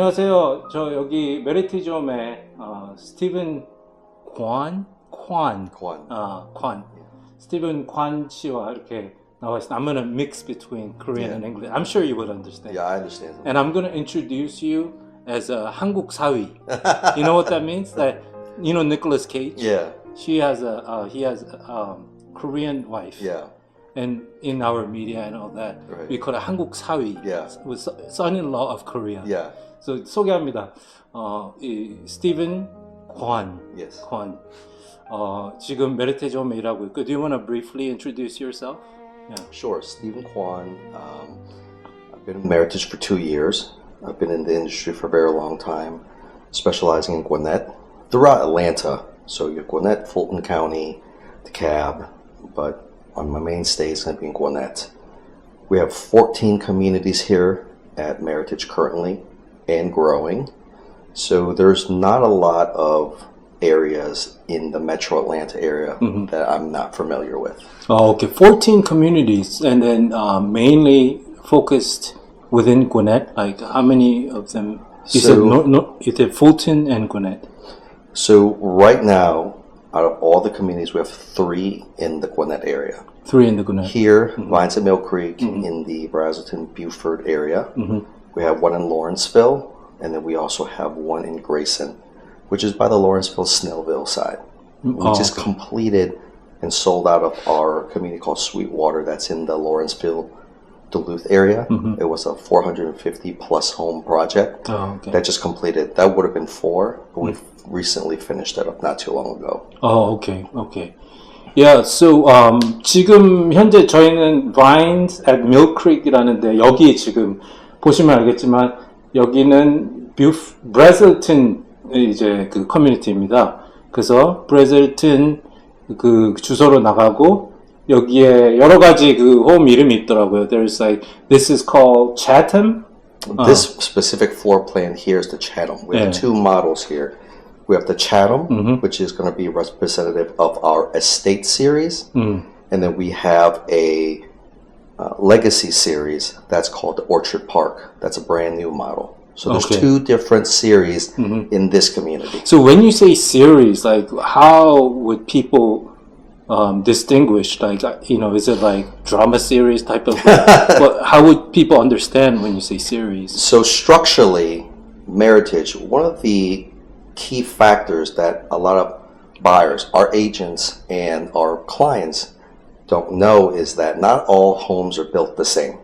안녕하세요. 저 여기 메리티지 홈에 스티븐 관, 스티븐 관 씨와 이렇게 나와 있습니다. I'm gonna mix between Korean and English. I'm sure you would understand. Yeah, I understand. And I'm gonna introduce you as a 한국 사위. You know what that means? That you know Nicolas Cage. Yeah. He has a Korean wife. Yeah. And in our media and all that, Right. we call it 한국 사위. Yeah. With son-in-law of Korea. Yeah. So 소개합니다. 이 스티븐 관. Yes. 관. 지금 메리테지 홈에 일하고 있고. Do you want to briefly introduce yourself? Yeah. Sure. Stephen Kwan. I've been in Meritage for 2 years. I've been in the industry for a very long time, specializing in Gwinnett throughout Atlanta. So you have Gwinnett, Fulton County, DeKalb, but my mainstay is going to be in Gwinnett. We have 14 communities here at Meritage currently and growing. So there's not a lot of areas in the metro Atlanta area that I'm not familiar with. Oh, okay. 14 communities and then mainly focused within Gwinnett. Like how many of them? You said Fulton and Gwinnett. So right now, out of all the communities, we have 3 in the Gwinnett area. 3 in the Gwinnett. Here, Vines and Mill Creek in the Brazelton, Buford area. We have one in Lawrenceville, and then we also have one in Grayson, which is by the Lawrenceville, Snellville side. We just completed and sold out of our community called Sweetwater that's in the Lawrenceville, Duluth area. It was a 450 plus home project that just completed. That would have been 4, but we've recently finished that up not too long ago. Oh, okay, okay. Yeah, so 지금 현재 저희는 Vines at Mill Creek이라는데 여기 지금 보시면 알겠지만 여기는 브래즐튼 이제 그 커뮤니티입니다. 그래서 브래즐튼 그 주소로 나가고 여기에 여러 가지 그 홈 이름이 있더라고요. There's like this is called Chatham. This specific floor plan here is the Chatham. We have 2 models here. We have the Chatham, which is going to be representative of our estate series. And then we have a legacy series that's called the Orchard Park. That's a brand new model. So there's 2 different series in this community. So when you say series, like how would people distinguish? Like, you know, is it like drama series type of? How would people understand when you say series? So structurally, Meritage, one of the key factors that a lot of buyers, our agents, and our clients don't know is that not all homes are built the same.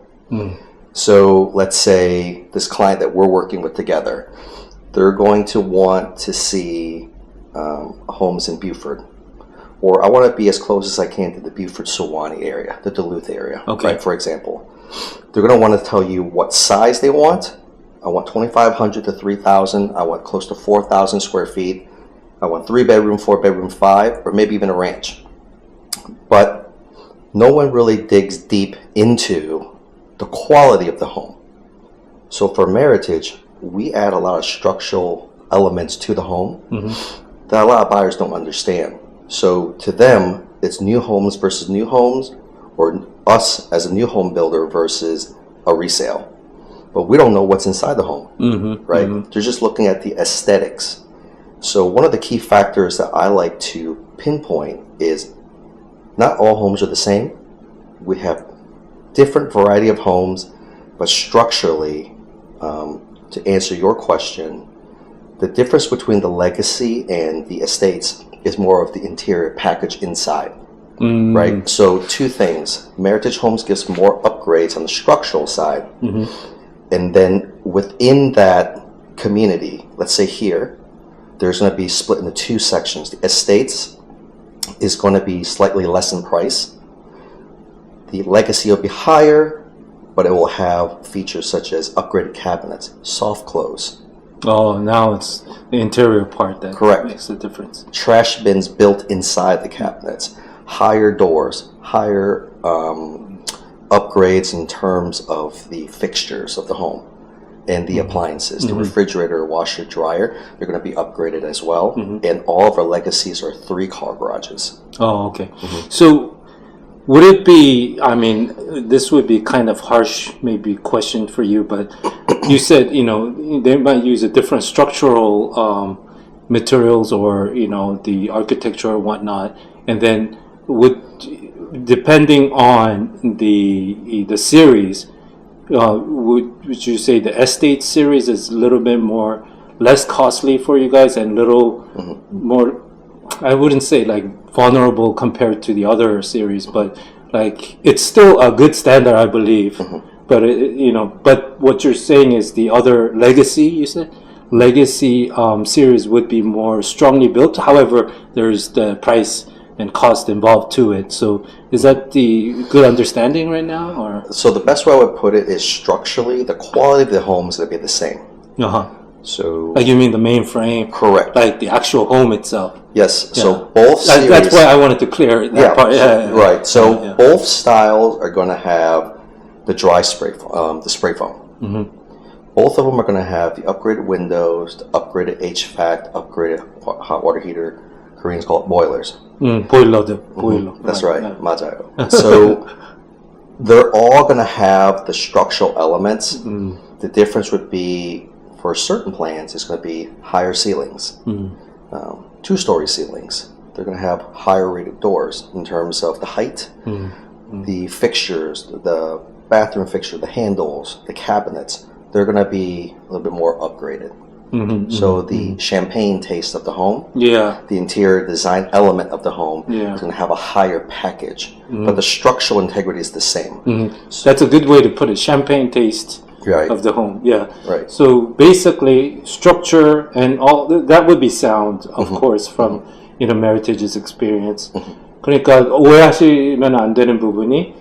So let's say this client that we're working with together, they're going to want to see homes in Buford. Or I want to be as close as I can to the Buford-Suwannee area, the Duluth area, right, for example. They're going to want to tell you what size they want. I want 2,500 to 3,000. I want close to 4,000 square feet. I want 3-bedroom, 4-bedroom, 5, or maybe even a ranch. But no one really digs deep into the quality of the home. So for Meritage, we add a lot of structural elements to the home that a lot of buyers don't understand. So to them, it's new homes versus new homes, or us as a new home builder versus a resale. But we don't know what's inside the home, right? They're just looking at the aesthetics. So one of the key factors that I like to pinpoint is not all homes are the same. We have different variety of homes, but structurally, to answer your question, the difference between the legacy and the estates is more of the interior package inside, right? So 2 things. Meritage Homes gives more upgrades on the structural side. And then within that community, let's say here, there's going to be split into 2 sections. The estates is going to be slightly less in price. The legacy will be higher, but it will have features such as upgraded cabinets, soft close. Oh, now it's the interior part that makes the difference. Trash bins built inside the cabinets, higher doors, higher upgrades in terms of the fixtures of the home and the appliances. The refrigerator, washer, dryer, they're going to be upgraded as well. And all of our legacies are 3-car garages. Oh, okay. So would it be, I mean, this would be kind of harsh, maybe question for you, but you said, you know, they might use a different structural materials or, you know, the architecture or whatnot, and then depending on the series, would you say the estate series is a little bit more less costly for you guys and little more, I wouldn't say like vulnerable compared to the other series, but like it's still a good standard, I believe. But you know, but what you're saying is the other legacy, you said legacy series would be more strongly built. However, there's the price and cost involved to it. So is that the good understanding right now, or? So the best way I would put it is structurally, the quality of the home is going to be the same. So like you mean the main frame? Correct. Like the actual home itself. Yes. Yeah. So both series. That's why I wanted to clear that part. Right. So both styles are going to have the dry spray, the spray foam. Both of them are going to have the upgraded windows, the upgraded HVAC, upgraded hot water heater. Koreans call it boilers. Boiler. That's right. 맞아요. So they're all going to have the structural elements. The difference would be for certain plans, it's going to be higher ceilings, 2-story ceilings. They're going to have higher rated doors in terms of the height, the fixtures, the bathroom fixture, the handles, the cabinets. They're going to be a little bit more upgraded. So the champagne taste of the home, the interior design element of the home is going to have a higher package, but the structural integrity is the same. So that's a good way to put it. Champagne taste of the home. Right. So basically, structure and all that would be sound, of course, from you know Meritage's experience. 그러니까 오해하시면 안 되는 부분이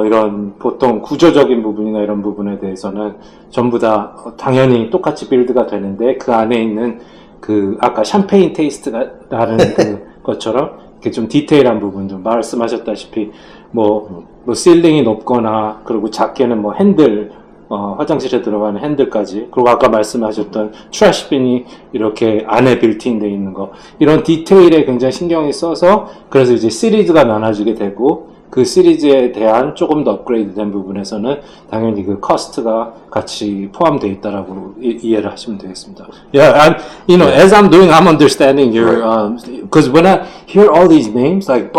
이런 보통 구조적인 부분이나 이런 부분에 대해서는 전부 다 당연히 똑같이 빌드가 되는데 그 안에 있는 그 아까 샴페인 테이스트라는 그 것처럼 이렇게 좀 디테일한 부분도 말씀하셨다시피 뭐 실링이 높거나 그리고 작게는 뭐 핸들 화장실에 들어가는 핸들까지 그리고 아까 말씀하셨던 트래시빈이 이렇게 안에 빌트인 돼 있는 거 이런 디테일에 굉장히 신경이 써서 그래서 이제 시리즈가 나눠지게 되고 그 시리즈에 대한 조금 더 업그레이드 된 부분에서는 당연히 그 커스트가 같이 포함되어 있다라고 이해를 하시면 되겠습니다. Yeah, you know, as I'm doing, I'm understanding your, because when I hear all these names, like,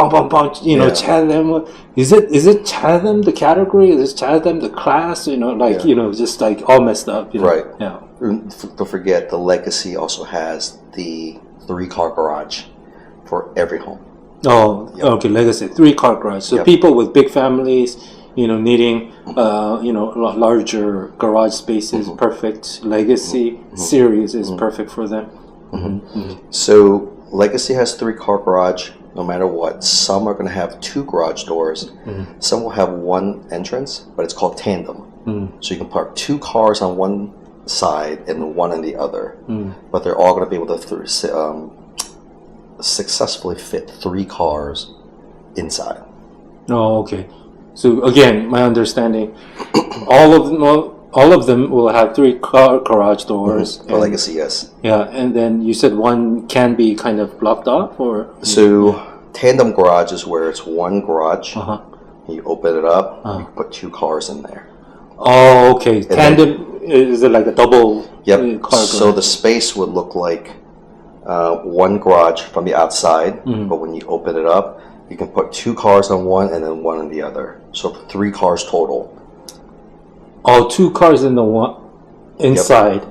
you know, Chatham, is it Chatham the category? Is it Chatham the class? You know, like, you know, just like all messed up. You know? Right. Yeah. Don't forget, the Legacy also has the 3-car garage for every home. Okay, legacy, 3-car garage. So people with big families, you know, needing, you know, larger garage spaces, perfect. Legacy series is perfect for them. So Legacy has 3-car garage, no matter what. Some are going to have 2 garage doors. Some will have 1 entrance, but it's called tandem. So you can park 2 cars on one side and 1 on the other. But they're all going to be able to successfully fit 3 cars inside. Okay. So again, my understanding, all of them will have 3-car garage doors. For Legacy, yes. Yeah, and then you said 1 can be kind of blocked off, or so tandem garage is where it's 1 garage. You open it up, you can put 2 cars in there. Oh, okay. Tandem is it like a double car garage? So the space would look like 1 garage from the outside, but when you open it up, you can put 2 cars on one and then 1 on the other. So 3 cars total. 2 cars in the one inside,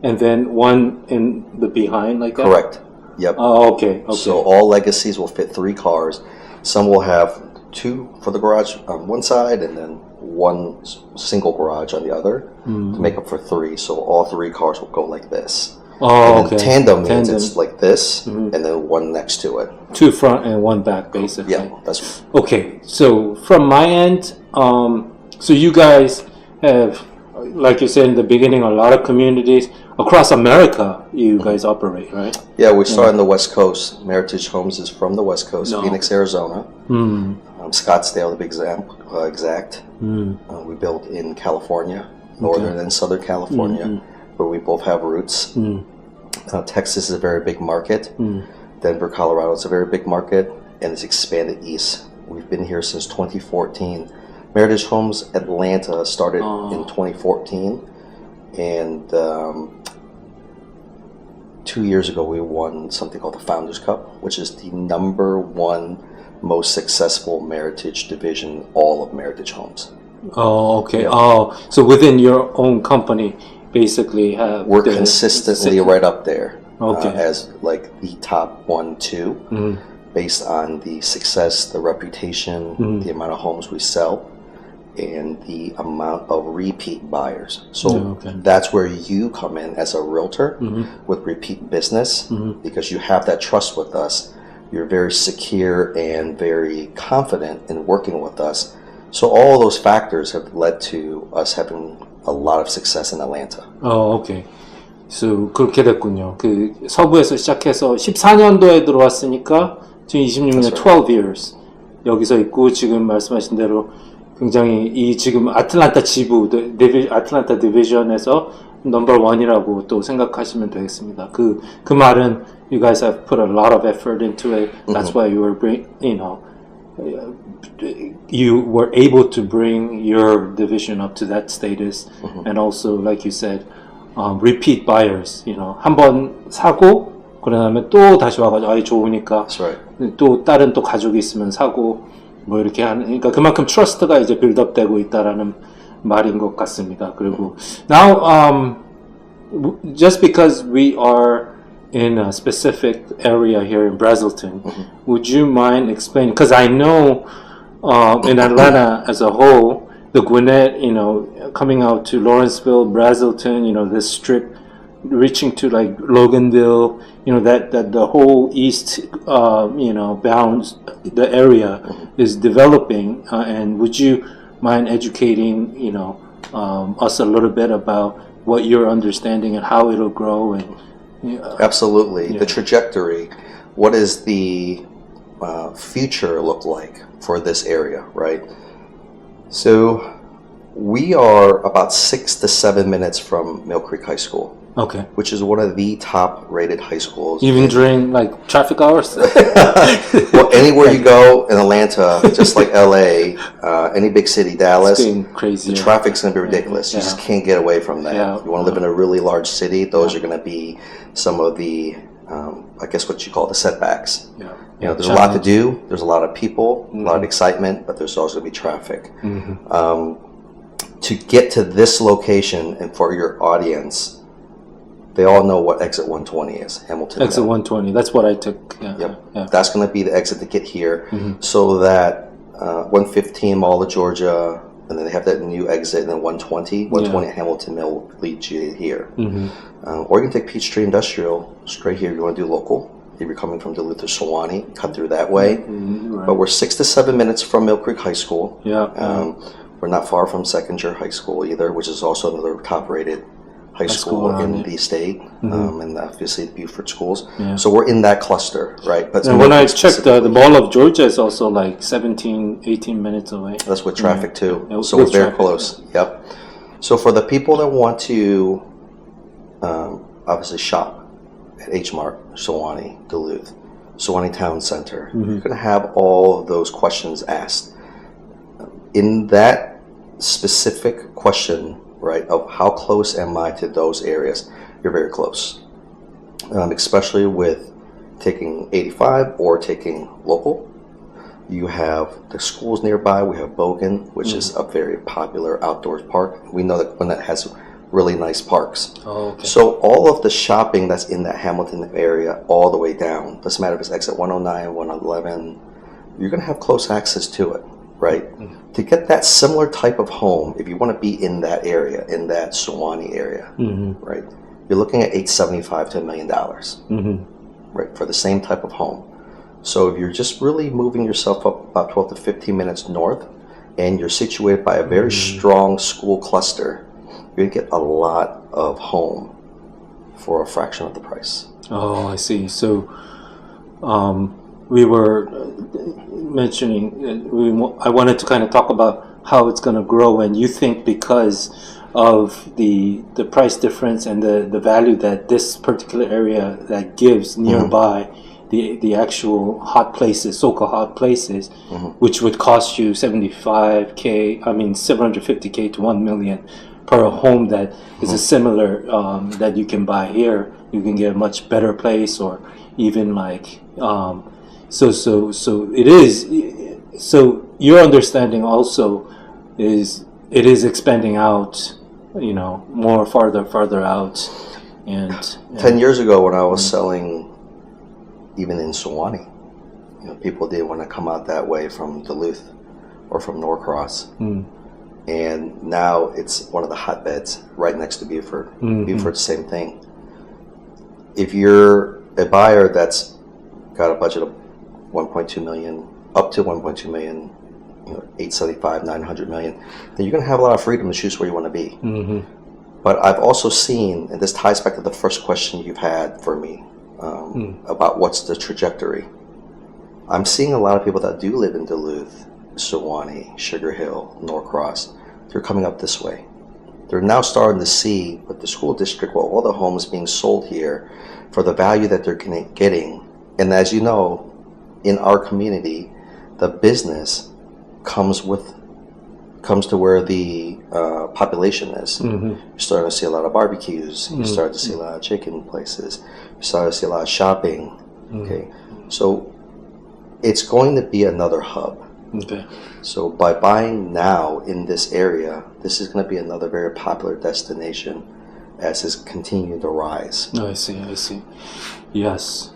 and then 1 in the behind, like that. Correct. Yep. Oh, okay. So all Legacies will fit 3 cars. Some will have 2 for the garage on one side, and then 1 single garage on the other to make up for 3. So all 3 cars will go like this. Okay. Tandem means it's like this, and then 1 next to it. 2 front and 1 back, basically. Yeah, that's okay. So from my end, so you guys have, like you said in the beginning, a lot of communities across America. You guys operate, right? Yeah, we started on the West Coast. Meritage Homes is from the West Coast, Phoenix, Arizona. Scottsdale, to be exact. We built in California, Northern and Southern California. Where we both have roots. Texas is a very big market. Denver, Colorado is a very big market, and it's expanded east We've been here since 2014. Meritage Homes Atlanta started in 2014, and 2 years ago we won something called the Founders Cup, which is the #1 most successful Meritage division, all of Meritage Homes. Oh, okay. Yeah. Oh, so within your own company, basically, have We're consistently right up there Okay. as like the top 1, 2, based on the success, the reputation, the amount of homes we sell, and the amount of repeat buyers. So that's where you come in as a realtor with repeat business, because you have that trust with us. You're very secure and very confident in working with us. So all those factors have led to us having a lot of success in Atlanta. 오케이. So 그렇게 됐군요. 그 서부에서 시작해서 14년도에 들어왔으니까 지금 26년, 12 years 여기서 있고, 지금 말씀하신 대로 굉장히 이 지금 아틀란타 지부, 아틀란타 디비전에서 넘버 1이라고 또 생각하시면 되겠습니다. 그 말은 you guys have put a lot of effort into it. That's why you were you were able to bring your division up to that status, and also, like you said, repeat buyers. 한 번 사고 그다음에 또 다시 와가지고 아이 좋으니까 That's right. 또 다른 또 가족이 있으면 사고 뭐 이렇게 하는. 그러니까 그만큼 트러스트가 이제 빌드업되고 있다라는 말인 것 같습니다. 그리고 now just because we are in a specific area here in Brazelton, would you mind explaining? Because I know in Atlanta as a whole, the Gwinnett, coming out to Lawrenceville, Brazelton, this strip, reaching to like Loganville, that the whole east, bounds the area is developing. And would you mind educating, us a little bit about what you're understanding and how it'll grow and Absolutely. The trajectory. What does the future look like for this area, right? So we are about 6 to 7 minutes from Mill Creek High School, Okay. which is one of the top rated high schools. Even during like traffic hours? Well, anywhere you go in Atlanta, just like LA, any big city, Dallas, It's getting crazy. the traffic's going to be ridiculous. You just can't get away from that. Yeah. You want to live in a really large city, those are going to be some of the, I guess what you call the setbacks. Yeah. There's a lot to do. There's a lot of people, a lot of excitement, but there's also going to be traffic. To get to this location and for your audience, they all know what exit 120 is, Hamilton. Exit Mill. 120. That's what I took. Yeah. Yep. Yeah. That's going to be the exit to get here, so that 115 Mall of Georgia, and then they have that new exit, and then 120 Hamilton Mill leads you here. Or you can take Peachtree Industrial straight here. You want to do local. If you're coming from Duluth or Sewanee, cut through that way. Right. But we're 6 to 7 minutes from Mill Creek High School. Yeah. We're not far from Seconder High School either, which is also another top-rated high school in the state, and obviously the Buford schools. Yeah. So we're in that cluster, right? But And when I checked, the Mall of Georgia is also like 17, 18 minutes away. that's with traffic too. Yeah, So with we're very traffic, close. Yep. So for the people that want to obviously shop at H Mart, Sewanee, Duluth, Sewanee Town Center, you're going to have all of those questions asked. In that specific question, right, of how close am I to those areas, you're very close. Especially with taking 85 or taking local. You have the schools nearby. We have Bogan, which is a very popular outdoors park. We know that Gwinnett has really nice parks. Oh, okay. So all of the shopping that's in that Hamilton area all the way down, doesn't matter if it's exit 109, 111, you're going to have close access to it, right? To get that similar type of home, if you want to be in that area, in that Sewanee area, right, you're looking at $875 to $1 million, right, for the same type of home. So if you're just really moving yourself up about 12 to 15 minutes north, and you're situated by a very strong school cluster, you're going to get a lot of home for a fraction of the price. Oh, I see. So, we were mentioning, I wanted to kind of talk about how it's going to grow, and you think because of the price difference and the value that this particular area that gives nearby, the actual hot places, so-called hot places, which would cost you 750K to 1 million per home that is a similar that you can buy here. You can get a much better place, or even like so it is. So your understanding also is it is expanding out, more farther out. And 10 years ago when I was selling, even in Suwannee, people didn't want to come out that way from Duluth or from Norcross. And now it's one of the hotbeds right next to Beaufort. Beaufort, same thing. If you're a buyer that's got a budget of 1.2 million, up to 1.2 million, 875, 900 million, then you're going to have a lot of freedom to choose where you want to be. But I've also seen, and this ties back to the first question you've had for me, about what's the trajectory. I'm seeing a lot of people that do live in Duluth, Suwannee, Sugar Hill, Norcross. They're coming up this way. They're now starting to see with the school district, well, all the homes being sold here for the value that they're getting. And as you know, in our community, the business comes to where the population is. You're starting to see a lot of barbecues. You're starting to see a lot of chicken places. You're starting to see a lot of shopping. Okay, so it's going to be another hub. Okay. So by buying now in this area, this is going to be another very popular destination as it's continuing to rise. I see. Yes.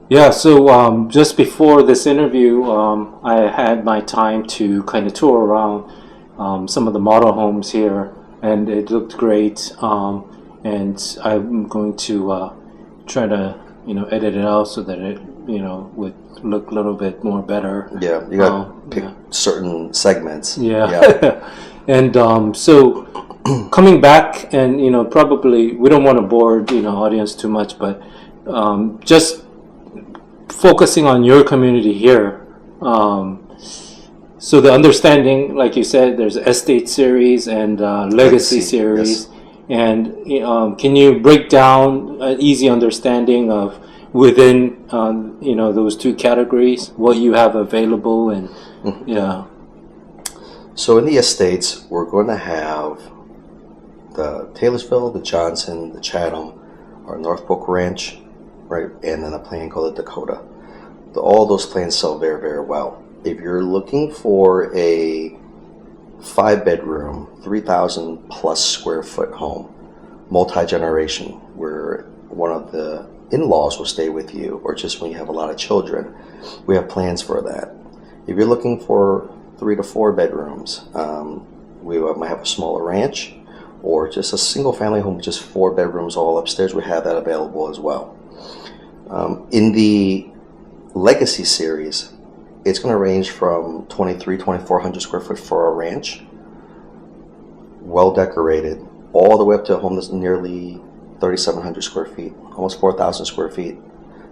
Yeah, so just before this interview, I had my time to kind of tour around some of the model homes here, and it looked great. And I'm going to try to, edit it out so that it, would look a little bit more better. Yeah, you got to pick certain segments. Yeah. And so coming back, and probably we don't want to bore audience too much, but just focusing on your community here. So the understanding, like you said, there's estate series and legacy series. Yes. And can you break down an easy understanding of within those two categories, what you have available? And So in the estates, we're going to have the Taylorsville, the Johnson, the Chatham, our North Polk Ranch, right, and then a plan called the Dakota. All those plans sell very, very well. If you're looking for a 5-bedroom, 3,000 plus square foot home, multi-generation, where one of the in-laws will stay with you, or just when you have a lot of children, we have plans for that. If you're looking for 3 to 4 bedrooms, we might have a smaller ranch, or just a single family home with just 4 bedrooms all upstairs. We have that available as well. In the Legacy series, it's going to range from 2,400 square foot for a ranch, well decorated, all the way up to a home that's nearly 3,700 square feet, almost 4,000 square feet,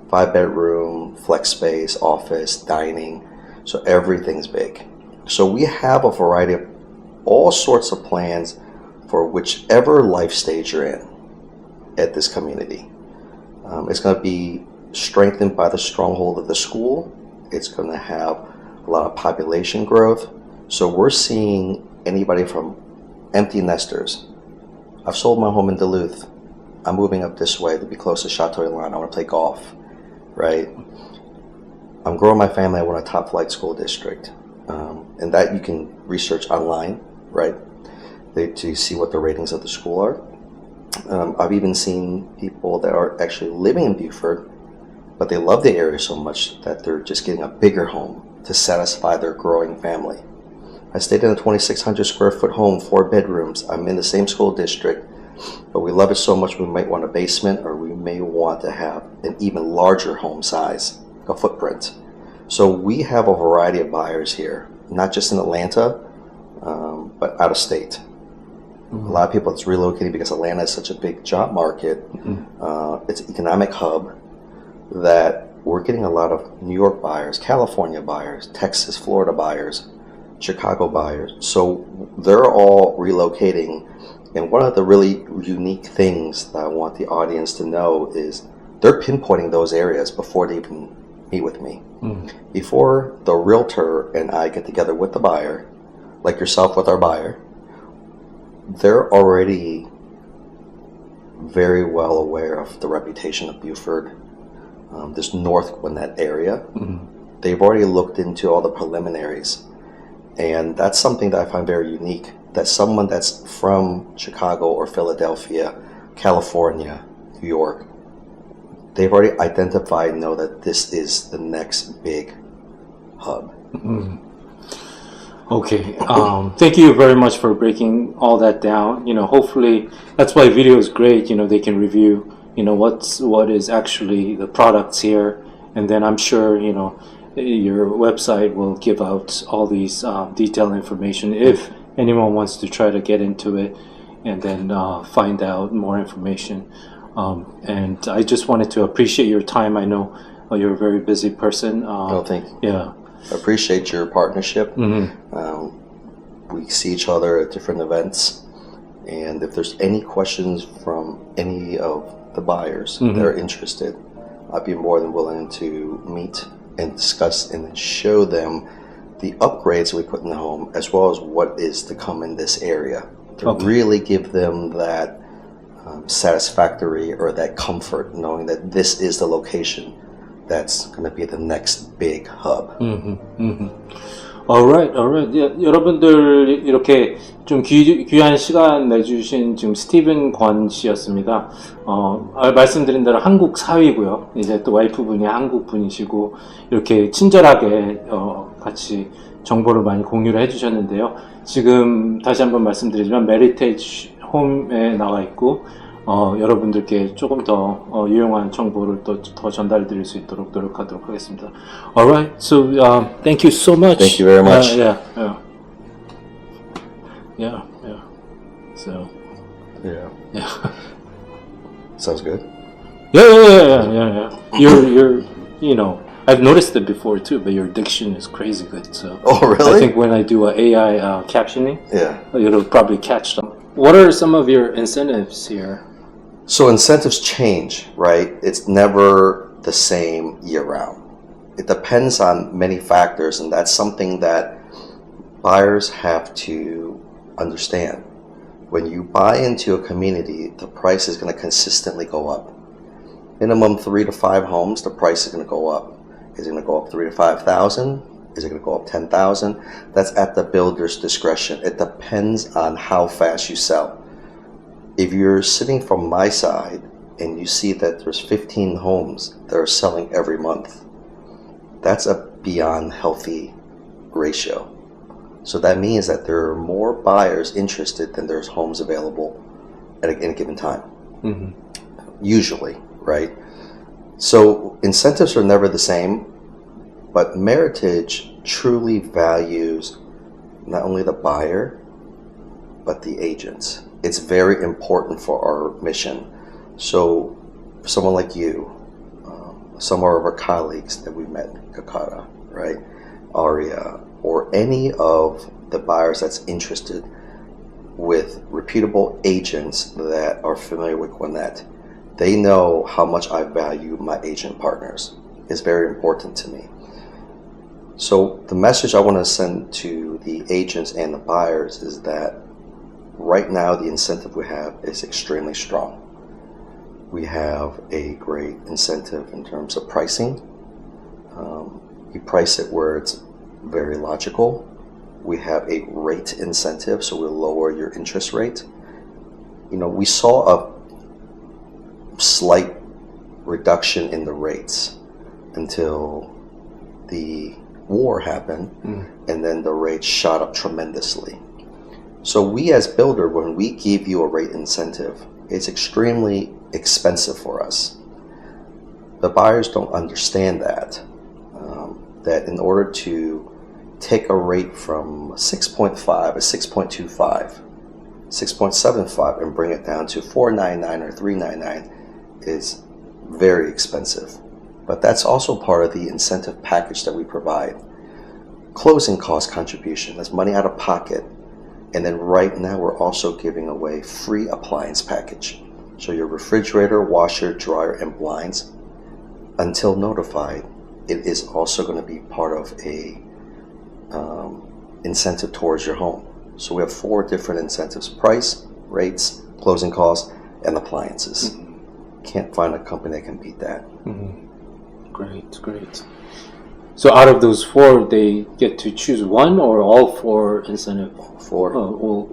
5-bedroom, flex space, office, dining, so everything's big. So we have a variety of all sorts of plans for whichever life stage you're in at this community. It's going to be strengthened by the stronghold of the school. It's going to have a lot of population growth. So we're seeing anybody from empty nesters. I've sold my home in Duluth. I'm moving up this way to be close to Chateau Elan. I want to play golf, right? I'm growing my family. I want a top flight school district. And that you can research online, right? To see what the ratings of the school are. I've even seen people that are actually living in Beaufort, but they love the area so much that they're just getting a bigger home to satisfy their growing family. I stayed in a 2,600 square foot home, 4 bedrooms. I'm in the same school district, but we love it so much we might want a basement, or we may want to have an even larger home size, a footprint. So we have a variety of buyers here, not just in Atlanta, but out of state. A lot of people that's relocating because Atlanta is such a big job market. It's an economic hub that we're getting a lot of New York buyers, California buyers, Texas, Florida buyers, Chicago buyers. So they're all relocating. And one of the really unique things that I want the audience to know is they're pinpointing those areas before they even meet with me. Before the realtor and I get together with the buyer, like yourself with our buyer, they're already very well aware of the reputation of Buford, this North Gwinnett area. They've already looked into all the preliminaries. And that's something that I find very unique, that someone that's from Chicago or Philadelphia, California, New York, they've already identified and know that this is the next big hub. Okay. Thank you very much for breaking all that down. Hopefully that's why video is great. They can review, what is actually the products here. And then I'm sure, your website will give out all these detailed information if anyone wants to try to get into it and then find out more information. And I just wanted to appreciate your time. I know you're a very busy person. Thank you. Yeah. I appreciate your partnership. We see each other at different events. And if there's any questions from any of the buyers that are interested, I'd be more than willing to meet and discuss and then show them the upgrades we put in the home as well as what is to come in this area to really give them that satisfactory or that comfort knowing that this is the location that's going to be the next big hub. Alright. Yeah, 여러분들 이렇게 좀 귀한 시간 내주신 지금 스티븐 권 씨였습니다. 말씀드린 대로 한국 사위고요. 이제 또 와이프분이 한국 분이시고 이렇게 친절하게 같이 정보를 많이 공유를 해주셨는데요. 지금 다시 한번 말씀드리지만 메리테이지 홈에 나와 있고 여러분들께 조금 더 유용한 정보를 또 더 전달 드릴 수 있도록 노력하도록 하겠습니다. Alright, so thank you so much. Thank you very much. Yeah. So yeah. Sounds good. Yeah. You're I've noticed it before too, but your diction is crazy good. So Oh, really? I think when I do AI captioning, Yeah. it'll probably catch them. What are some of your incentives here? So incentives change, right? It's never the same year round. It depends on many factors, and that's something that buyers have to understand. When you buy into a community, the price is going to consistently go up. Minimum 3 to 5 homes, the price is going to go up. Is it going to go up 3 to 5,000? Is it going to go up 10,000? That's at the builder's discretion. It depends on how fast you sell. If you're sitting from my side and you see that there's 15 homes that are selling every month, that's a beyond healthy ratio. So that means that there are more buyers interested than there's homes available at any given time. Usually, right? So incentives are never the same, but Meritage truly values not only the buyer, but the agents. It's very important for our mission. So for someone like you, some of our colleagues that we met, Kakara, right, Aria, or any of the buyers that's interested with reputable agents that are familiar with Gwinnett, they know how much I value my agent partners. It's very important to me. So the message I want to send to the agents and the buyers is that right now the incentive we have is extremely strong. We have a great incentive in terms of pricing. We price it where it's very logical. We have a rate incentive, so we'll lower your interest rate. We saw a slight reduction in the rates until the war happened, and then the rates shot up tremendously. So we as builder, when we give you a rate incentive, it's extremely expensive for us. The buyers don't understand that in order to take a rate from 6.5, a 6.25, 6.75 and bring it down to 499 or 399 is very expensive. But that's also part of the incentive package that we provide. Closing cost contribution, that's money out of pocket. And then right now we're also giving away free appliance package. So your refrigerator, washer, dryer, and blinds, until notified, it is also going to be part of a incentive towards your home. So we have 4 different incentives: price, rates, closing costs, and appliances. Can't find a company that can beat that. Great. So out of those 4, they get to choose one, or all 4 incentive 4.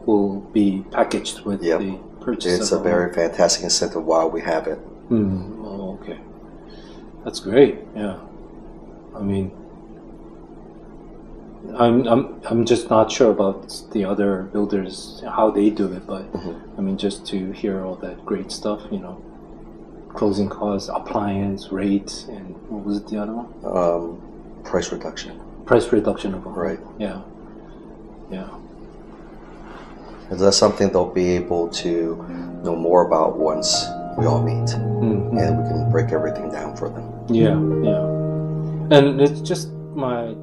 will be packaged with Yep. the purchase. It's of a the very fantastic incentive while we have it. home. Oh, okay. That's great. Yeah. I mean, I'm just not sure about the other builders, how they do it, but I mean, just to hear all that great stuff, you know, closing costs, appliance, rates, and what was it, the other one? Price reduction. Price reduction of a home. Right. Yeah. And that's something they'll be able to know more about once we all meet, and we can break everything down for them. Yeah. And it's just my